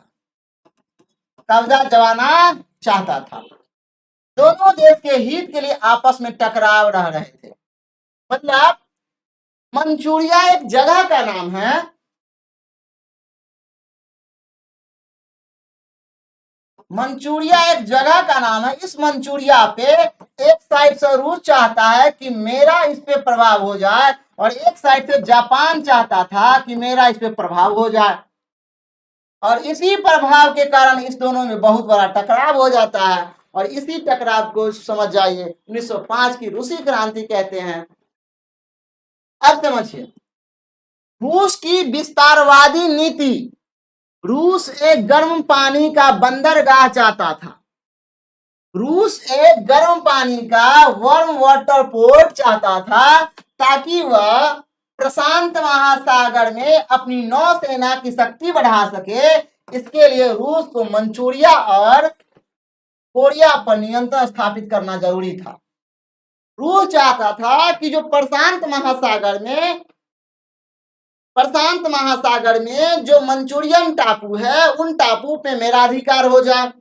S1: था। दोनों देश के हित के लिए आपस में टकराव रह रहे थे। मतलब मंचूरिया एक जगह का नाम है, इस मंचूरिया पे एक साइड से रूस चाहता है कि मेरा इस पे प्रभाव हो जाए, और एक साइड से जापान चाहता था कि मेरा इस पे प्रभाव हो जाए, और इसी प्रभाव के कारण इस दोनों में बहुत बड़ा टकराव हो जाता है। और इसी टकराव को समझ जाइए 1905 की रूसी क्रांति कहते हैं। अब समझिए रूस की विस्तारवादी नीति। रूस एक गर्म पानी का बंदरगाह चाहता था। रूस एक गर्म पानी का वार्म वाटर पोर्ट चाहता था, ताकि वह प्रशांत महासागर में अपनी नौसेना की शक्ति बढ़ा सके। इसके लिए रूस को मंचूरिया और कोरिया पर नियंत्रण स्थापित करना जरूरी था। रूस चाहता था कि जो प्रशांत महासागर में जो मंचूरियन टापू है, उन टापू पे मेरा अधिकार हो जाए।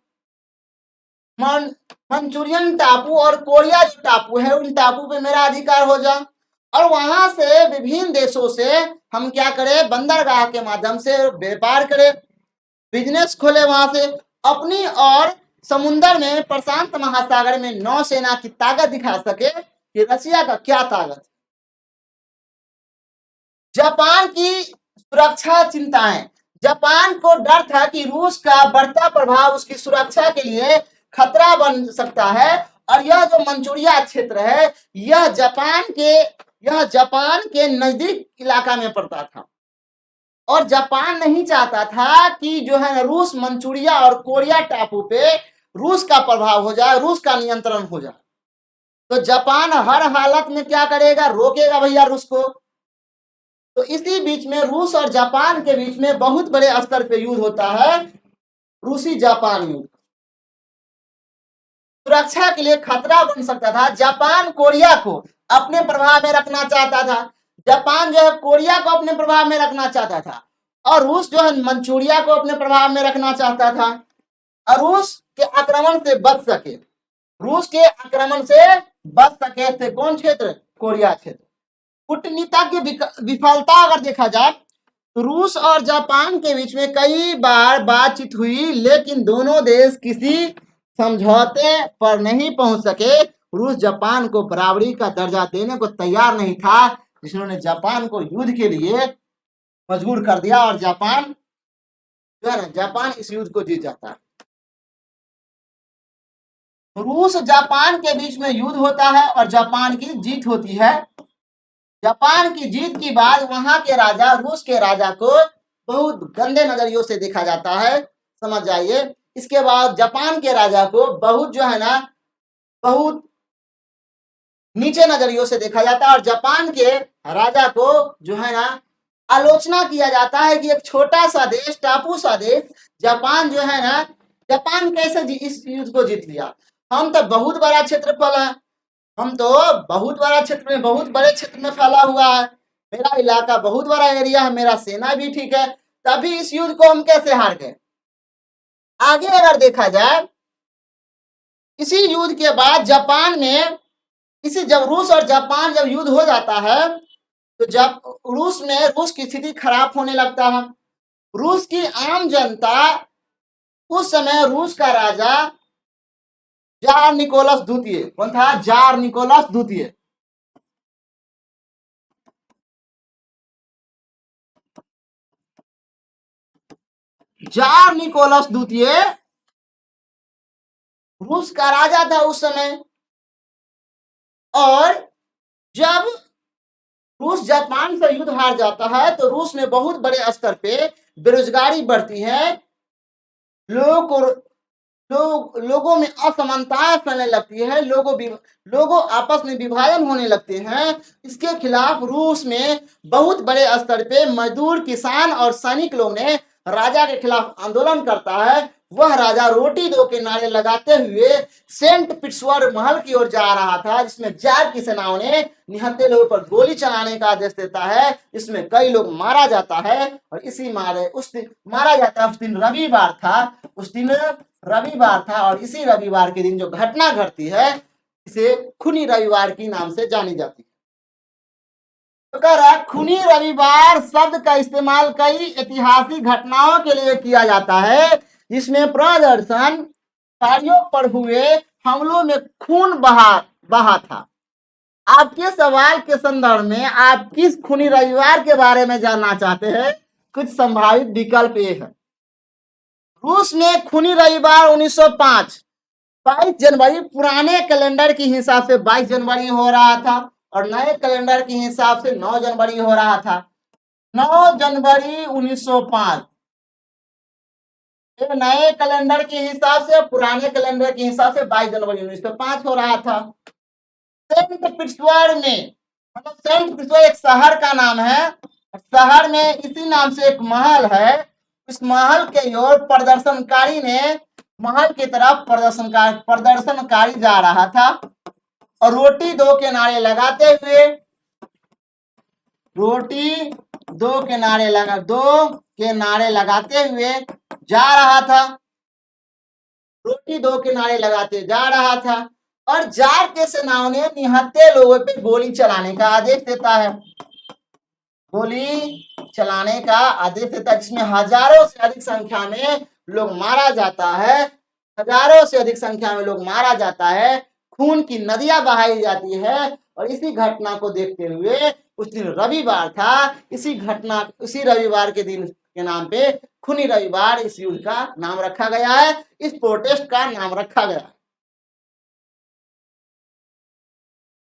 S1: मंचूरियन टापू और कोरिया जो टापू है, उन टापू पे मेरा अधिकार हो जाए, और वहां से विभिन्न देशों से हम क्या करें, बंदरगाह के माध्यम से व्यापार करें, बिजनेस खोले वहां से अपनी, और समुद्र में प्रशांत महासागर में नौसेना की ताकत दिखा सके कि रसिया का क्या ताकत। जापान की सुरक्षा चिंताएं। जापान को डर था कि रूस का बढ़ता प्रभाव उसकी सुरक्षा के लिए खतरा बन सकता है। और यह जो मंचूरिया क्षेत्र है यह जापान के नजदीक इलाका में पड़ता था और जापान नहीं चाहता था कि जो है रूस मंचूरिया और कोरिया टापू पे रूस का प्रभाव हो जाए, रूस का नियंत्रण हो जाए। तो जापान हर हालत में क्या करेगा, रोकेगा भैया रूस को। तो इसी बीच में रूस और जापान के बीच में बहुत बड़े स्तर पे युद्ध होता है, रूसी जापान युद्ध। सुरक्षा के लिए खतरा बन सकता था। जापान कोरिया को अपने प्रभाव में रखना चाहता था, जापान जो है कोरिया को अपने प्रभाव में रखना चाहता था और रूस जो है मंचूरिया को अपने प्रभाव में रखना चाहता था और रूस के आक्रमण से बच सके, रूस के आक्रमण से बच सके थे कौन क्षेत्र, कोरिया क्षेत्र। कूटनीतिक विफलता अगर देखा जाए तो रूस और जापान के बीच में कई बार बातचीत हुई लेकिन दोनों देश किसी समझौते पर नहीं पहुंच सके। रूस जापान को बराबरी का दर्जा देने को तैयार नहीं था, जिन्होंने जापान को युद्ध के लिए मजबूर कर दिया और जापान जो है ना, जापान इस युद्ध को जीत जाता है। रूस जापान के बीच में युद्ध होता है और जापान की जीत होती है। जापान की जीत के बाद वहां के राजा, रूस के राजा को बहुत गंदे नजरियों से देखा जाता है, समझ जाइए। इसके बाद जापान के राजा को बहुत जो है ना, बहुत नीचे नजरियों से देखा जाता है और जापान के राजा को जो है ना आलोचना किया जाता है कि एक छोटा सा देश, टापू सा देश जापान जो है ना, जापान कैसे इस युद्ध को जीत लिया। हम तो बहुत बड़ा क्षेत्रफल है, हम तो बहुत बड़ा क्षेत्र में, बहुत बड़े क्षेत्र में फैला हुआ है, मेरा इलाका बहुत बड़ा एरिया है, मेरा सेना भी ठीक है, तभी इस युद्ध को हम कैसे हार गए। आगे अगर देखा जाए इसी युद्ध के बाद जापान में जब रूस और जापान जब युद्ध हो जाता है तो जब रूस की स्थिति खराब होने लगता है। रूस की आम जनता, उस समय रूस का राजा जार निकोलस द्वितीय, कौन था, जार निकोलस द्वितीय। जार निकोलस द्वितीय रूस का राजा था उस समय। और जब रूस जापान से युद्ध हार जाता है तो रूस में बहुत बड़े स्तर पे बेरोजगारी बढ़ती है, लोगों में असमानताएं फैलने लगती है, लोगों आपस में विभाजन होने लगते हैं। इसके खिलाफ रूस में बहुत बड़े स्तर पे मजदूर, किसान और सैनिक लोग ने राजा के खिलाफ आंदोलन करता है। वह राजा रोटी दो के नारे लगाते हुए सेंट पीटर्सबर्ग महल की ओर जा रहा था, जिसमें जार की सेनाओं ने निहत्थे लोगों पर गोली चलाने का आदेश देता है, इसमें कई लोग मारा जाता है। और उस दिन मारा जाता है, उस दिन रविवार था और इसी रविवार के दिन जो घटना घटती है इसे खूनी रविवार की नाम से जानी जाती है। तो खूनी रविवार शब्द का इस्तेमाल कई ऐतिहासिक घटनाओं के लिए किया जाता है जिसमें प्रदर्शनकारियों पर हुए हमलों में खून बहा था। आपके सवाल के संदर्भ में आप किस खूनी रविवार के बारे में जानना चाहते हैं? कुछ संभावित विकल्प ये है। रूस में खूनी रविवार 1905 22 जनवरी पुराने कैलेंडर के हिसाब से 22 जनवरी हो रहा था और नए कैलेंडर के हिसाब से 9 जनवरी हो रहा था। 9 जनवरी 1905 नए कैलेंडर के हिसाब से, पुराने कैलेंडर के हिसाब से 22 जनवरी 1905 हो रहा था। सेंट पीटर्सबर्ग में, मतलब सेंट पीटर्सबर्ग एक शहर का नाम है, शहर में इसी नाम से एक महल है। इस महल के ओर प्रदर्शनकारी ने महल की तरफ प्रदर्शनकारी जा रहा था और रोटी दो के नारे लगाते हुए लगाते हुए जा रहा था। रोटी दो के नारे लगाते जा रहा था और जार के सेनाओं ने निहत्थे लोगों पे गोली चलाने का आदेश देता है, जिसमें हजारों से अधिक संख्या में लोग मारा जाता है, खून की नदियां बहाई जाती है। और इसी घटना को देखते हुए उस दिन रविवार था, इसी रविवार के दिन के नाम पे खूनी रविवार इस युद्ध का नाम रखा गया है, इस प्रोटेस्ट का नाम रखा गया है।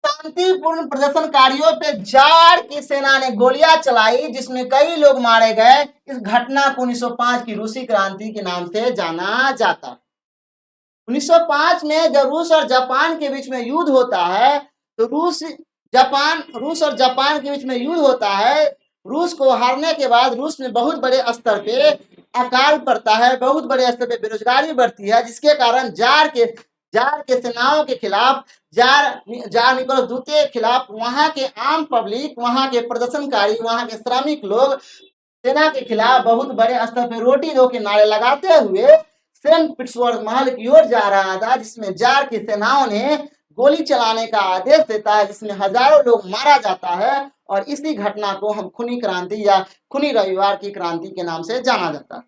S1: शांतिपूर्ण प्रदर्शनकारियों पे जार की सेना ने गोलियां चलाई जिसमें कई लोग मारे गए। इस घटना को 1905 की रूसी क्रांति के नाम से जाना जाता है। 1905 में जब रूस और जापान के बीच में युद्ध होता है तो रूस और जापान के बीच में युद्ध होता है। रूस को हारने के बाद रूस में बहुत बड़े स्तर पे अकाल पड़ता है, बहुत बड़े स्तर पे बेरोजगारी बढ़ती है, जिसके कारण जार के सेनाओं के खिलाफ, जार निकोलस द्वितीय के खिलाफ वहां के आम पब्लिक, वहां के प्रदर्शनकारी, वहां के श्रमिक लोग सेना के खिलाफ बहुत बड़े स्तर पे रोटी दो के नारे लगाते हुए सेंट पीटर्सबर्ग महल की ओर जा रहा था, जिसमें जार की सेनाओं ने गोली चलाने का आदेश देता है, जिसमें हजारों लोग मारा जाता है। और इसी घटना को हम खूनी क्रांति या खूनी रविवार की क्रांति के नाम से जाना जाता है।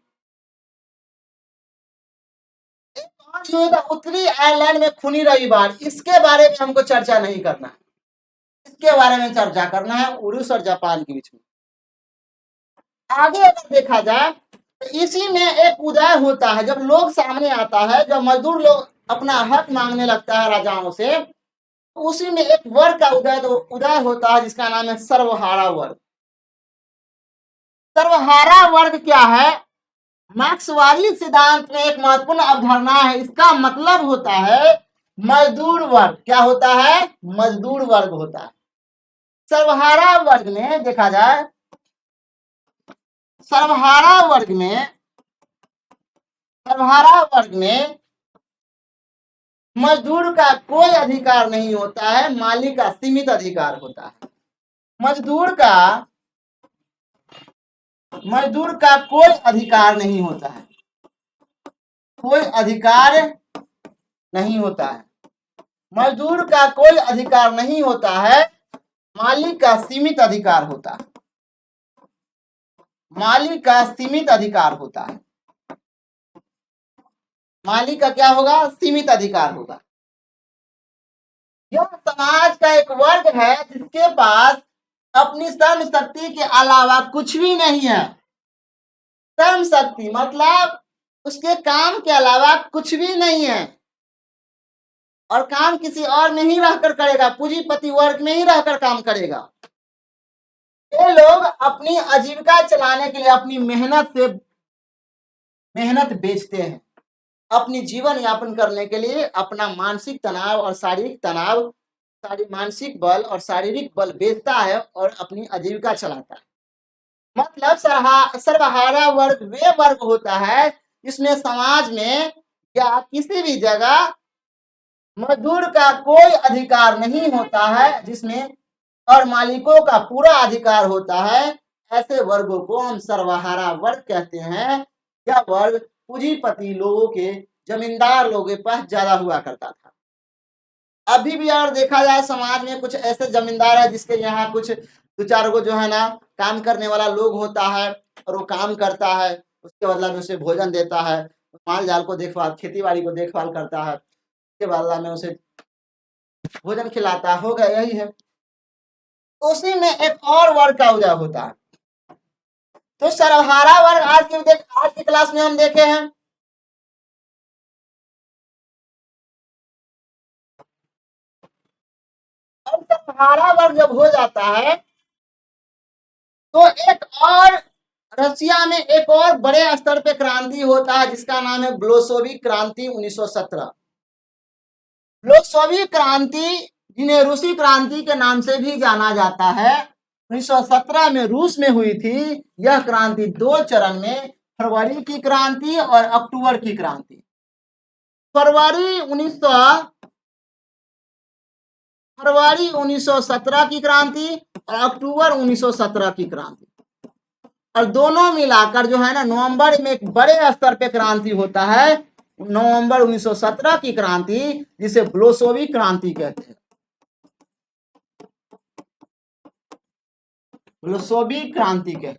S1: युद्ध उत्तरी आयरलैंड में खूनी रविवार, इसके बारे में हमको चर्चा नहीं करना है, इसके बारे में चर्चा करना है रूस और जापान के बीच में। आगे अगर देखा जाए तो इसी में एक उदय होता है, जब लोग सामने आता है, जब मजदूर लोग अपना हक मांगने लगता है राजाओं से, तो उसी में एक वर्ग का उदय होता है जिसका नाम है सर्वहारा वर्ग। सर्वहारा वर्ग क्या है? मार्क्सवादी सिद्धांत में एक महत्वपूर्ण अवधारणा है। इसका मतलब होता है मजदूर वर्ग। क्या होता है? मजदूर वर्ग होता है। सर्वहारा वर्ग में देखा जाए, सर्वहारा वर्ग में मजदूर का कोई अधिकार नहीं होता है, मालिक का सीमित अधिकार होता है। मजदूर का कोई अधिकार नहीं होता है, कोई अधिकार नहीं होता है। मजदूर का कोई अधिकार नहीं होता है, मालिक का सीमित अधिकार होता है। मालिक का सीमित अधिकार होता है। मालिक का क्या होगा? सीमित अधिकार होगा। यह समाज का एक वर्ग है जिसके पास अपनी श्रम शक्ति के अलावा कुछ भी नहीं है। श्रम शक्ति मतलब उसके काम के अलावा कुछ भी नहीं है, और काम किसी और में ही रहकर करेगा, पूंजीपति वर्ग में ही रहकर काम करेगा। ये लोग अपनी आजीविका चलाने के लिए अपनी मेहनत बेचते हैं। अपनी जीवन यापन करने के लिए अपना मानसिक तनाव और शारीरिक तनाव, मानसिक बल और शारीरिक बल बेचता है और अपनी आजीविका चलाता है। मतलब सर्वहारा वर्ग वे वर्ग होता है जिसमें समाज में या किसी भी जगह मजदूर का कोई अधिकार नहीं होता है, जिसमें और मालिकों का पूरा अधिकार होता है। ऐसे वर्गों को हम सर्वहारा वर्ग कहते हैं। यह वर्ग पूंजीपति लोगों के, जमींदार लोगों के पास ज्यादा हुआ करता था। अभी भी अगर देखा जाए समाज में कुछ ऐसे जमींदार है जिसके यहाँ कुछ दो चार को जो है ना काम करने वाला लोग होता है, और वो काम करता है, उसके बदला में उसे भोजन देता है, माल जाल को देखभाल, खेती बाड़ी को देखभाल करता है, उसके बदला में उसे भोजन खिलाता है। हो गया, यही है। उसी में एक और वर्ग का उदय होता है। तो सर्वहारा वर्ग आज की क्लास में हम देखे हैं। और सर्वहारा वर्ग जब हो जाता है तो एक और रशिया में एक और बड़े स्तर पे क्रांति होता है जिसका नाम है ब्लोशेविक क्रांति 1917। ब्लोशेविक क्रांति, जिन्हें रूसी क्रांति के नाम से भी जाना जाता है, 1917 में रूस में हुई थी। यह क्रांति दो चरण में, फरवरी की क्रांति और अक्टूबर की क्रांति। फरवरी 1917 की क्रांति और अक्टूबर 1917 की क्रांति, और दोनों मिलाकर जो है ना नवंबर में एक बड़े स्तर पे क्रांति होता है, नवंबर 1917 की क्रांति, जिसे ब्लोशेविक क्रांति कहते हैं। ब्लोशेविक क्रांति के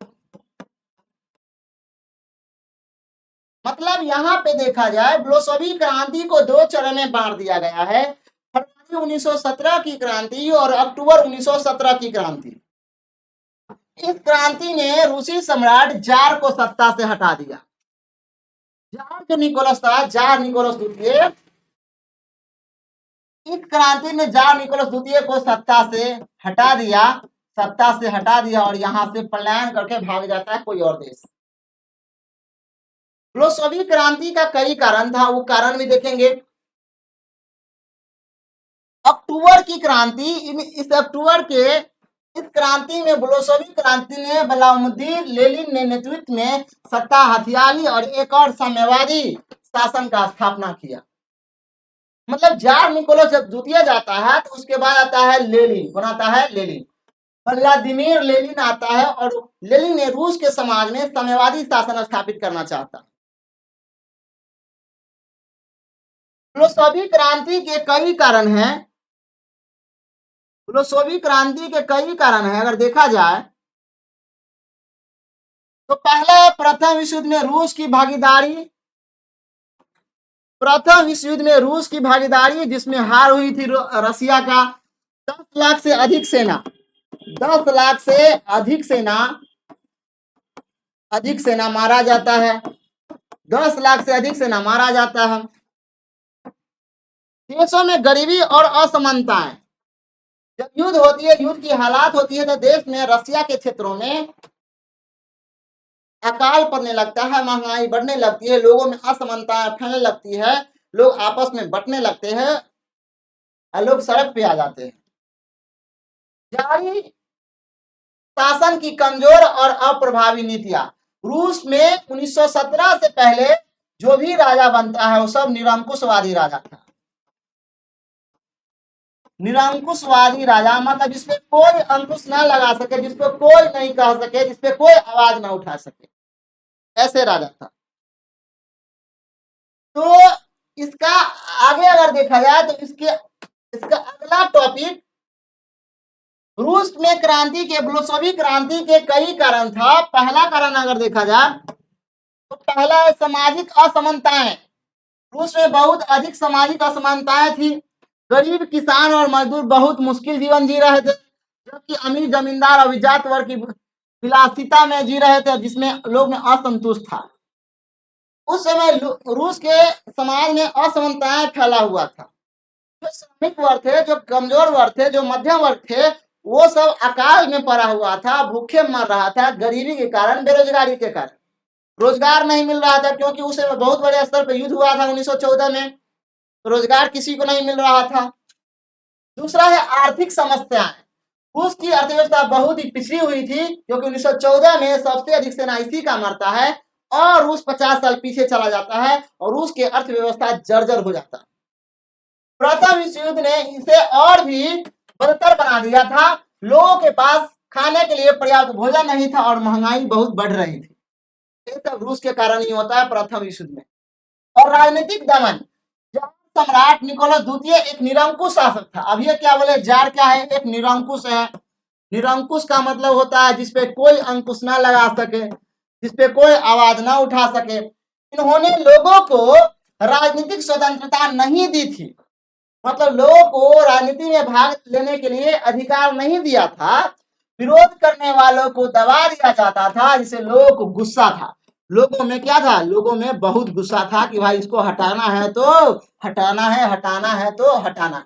S1: मतलब यहाँ पे देखा जाए ब्लोशेविक क्रांति को दो चरण में बांट दिया गया है, फरवरी 1917 की क्रांति और अक्टूबर 1917 की क्रांति। इस क्रांति ने रूसी सम्राट जार को सत्ता से हटा दिया। जार जो निकोलस था, जार निकोलस द्वितीय, इस क्रांति ने जार निकोलस द्वितीय को सत्ता से हटा दिया और यहां से पलायन करके भाग जाता है कोई और देश। ब्लोशवी क्रांति का कई कारण था, वो कारण भी देखेंगे। अक्टूबर की क्रांति, इस अक्टूबर के इस क्रांति में ब्लोशवी क्रांति ने व्लादिमीर लेनिन ने नेतृत्व में सत्ता हथियाली और एक और साम्यवादी शासन का स्थापना किया। मतलब जार निकोलस जब द्वितीय जाता है तो उसके बाद आता है लेनिन, बनाता है लेनिन, व्लादिमीर लेनिन आता है और लेनिन ने रूस के समाज में साम्यवादी शासन स्थापित करना चाहता। ब्लोशवी क्रांति के कई कारण हैं, ब्लोशवी क्रांति के कई कारण हैं। अगर देखा जाए तो पहले प्रथम विश्व युद्ध में रूस की भागीदारी, प्रथम विश्व युद्ध में रूस की भागीदारी जिसमें हार हुई थी रसिया का। 10 लाख से अधिक सेना, 10 लाख से अधिक सेना मारा जाता है, 10 लाख से अधिक सेना मारा जाता है। देशों में गरीबी और असमानताएं, जब युद्ध होती है, युद्ध की हालात होती है तो देश में रसिया के क्षेत्रों में अकाल पड़ने लगता है, महंगाई बढ़ने लगती है, लोगों में असमानताएं फैलने लगती है, लोग आपस में बंटने लगते हैं और लोग सड़क पे आ जाते हैं। जारी शासन की कमजोर और अप्रभावी नीतियां, रूस में 1917 से पहले जो भी राजा बनता है वो सब निरंकुशवादी राजा था। निरंकुशवादी राजा मतलब जिसपे कोई अंकुश ना लगा सके, जिसको कोई नहीं कह सके, जिसपे कोई आवाज ना उठा सके, ऐसे राजा था। तो इसका आगे अगर देखा जाए तो इसका अगला टॉपिक रूस में क्रांति के, ब्लोशवी क्रांति के कई कारण था। पहला कारण अगर देखा जाए तो पहला है सामाजिक असमानताएं। रूस में बहुत अधिक सामाजिक असमानताएं थी। गरीब किसान और मजदूर बहुत मुश्किल जीवन जी रहे थे, जबकि अमीर जमींदार अभिजात वर्ग की विलासिता में जी रहे थे, जिसमें लोग में असंतुष्ट था। उस समय रूस के समाज में असमानताएं फैला हुआ था। जो श्रमिक वर्ग थे, जो कमजोर वर्ग थे, जो मध्यम वर्ग थे, वो सब अकाल में पड़ा हुआ था, भूखे मर रहा था, गरीबी के कारण, बेरोजगारी के कारण। रोजगार नहीं मिल रहा था क्योंकि उस समय बहुत बड़े स्तर पर युद्ध हुआ था 1914 में, तो रोजगार किसी को नहीं मिल रहा था। दूसरा है आर्थिक समस्याएं। रूस की अर्थव्यवस्था बहुत ही पिछड़ी हुई थी क्योंकि 1914 में सबसे अधिक सेना इसी का मरता है और रूस 50 साल पीछे चला जाता है और रूस की अर्थव्यवस्था जर्जर हो जाता है। प्रथम विश्व युद्ध ने इसे और भी बदतर बना दिया था। लोगों के पास खाने के लिए पर्याप्त भोजन नहीं था और महंगाई बहुत बढ़ रही थी। ये सब रूस के कारण ही होता है प्रथम विश्व युद्ध में। और राजनीतिक दमन, सम्राट निकोलस द्वितीय एक निरंकुश शासक था। अब ये क्या बोले, जार क्या है, एक निरंकुश है। निरंकुश का मतलब होता है जिसपे कोई अंकुश ना लगा सके, जिसपे कोई आवाज ना उठा सके। इन्होंने लोगों को राजनीतिक स्वतंत्रता नहीं दी थी, मतलब लोगों को राजनीति में भाग लेने के लिए अधिकार नहीं दिया था। विरोध करने वालों को दबा दिया जाता था, जिससे लोगों को गुस्सा था। लोगों में क्या था, लोगों में बहुत गुस्सा था कि भाई इसको हटाना है तो हटाना है, हटाना है तो हटाना है।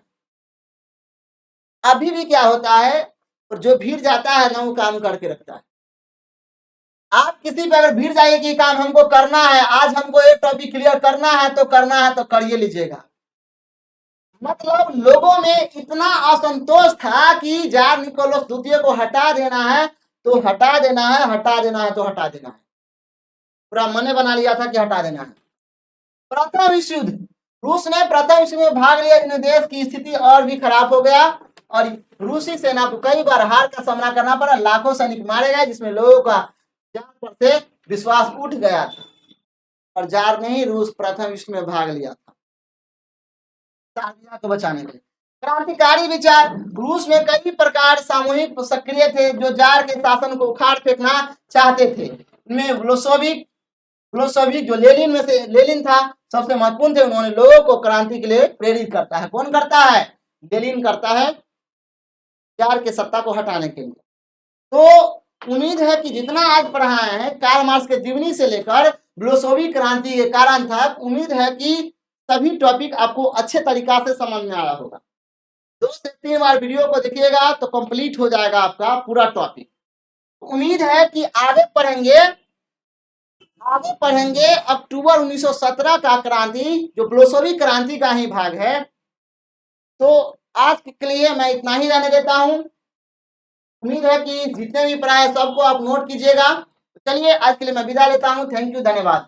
S1: अभी भी क्या होता है, और जो भीड़ जाता है ना वो काम करके रखता है। आप किसी पे अगर भीड़ जाइए कि काम हमको करना है, आज हमको एक टॉपिक क्लियर करना है तो करिए लीजिएगा। मतलब लोगों में इतना असंतोष था कि जार निकोलस द्वितीय को हटा देना है तो हटा देना है, हटा देना है तो हटा देना है। पूरा मन बना लिया था कि हटा देना है। प्रथम विश्व युद्ध, रूस ने प्रथम विश्व में भाग लिया, जिसमें देश की स्थिति और भी खराब हो गया और रूसी सेना को कई बार हार का सामना करना पड़ा। लाखों सैनिक मारे गए, जिसमें लोगों का जार पर से विश्वास उठ गया था और जार ने ही रूस प्रथम विश्व में भाग लिया था को बचाने के लिए। क्रांतिकारी विचार, रूस में कई प्रकार सामूहिक सक्रिय थे जो जार के शासन को उखाड़ फेंकना चाहते थे। इनमें ब्लोशविक जो लेनिन में से लेनिन था सबसे महत्वपूर्ण थे। उन्होंने लोगों को क्रांति के लिए प्रेरित करता है। कौन करता है, लेनिन करता है, जार के सत्ता को हटाने के लिए। तो उम्मीद है कि जितना आज पढ़ाए हैं कार्ल मार्क्स के जीवनी से लेकर बोल्शेविक क्रांति के कारण तक, उम्मीद है कि सभी टॉपिक आपको अच्छे तरीका से समझ में आया होगा। 2 से 3 बार वीडियो को देखिएगा तो कंप्लीट हो जाएगा आपका पूरा टॉपिक। उम्मीद है कि आगे पढ़ेंगे अक्टूबर 1917 का क्रांति, जो बोल्शेविक क्रांति का ही भाग है। तो आज के लिए मैं इतना ही रहने देता हूँ। उम्मीद है कि जितने भी पढ़ाए सबको आप नोट कीजिएगा। चलिए आज के लिए मैं विदा लेता हूँ। थैंक यू, धन्यवाद।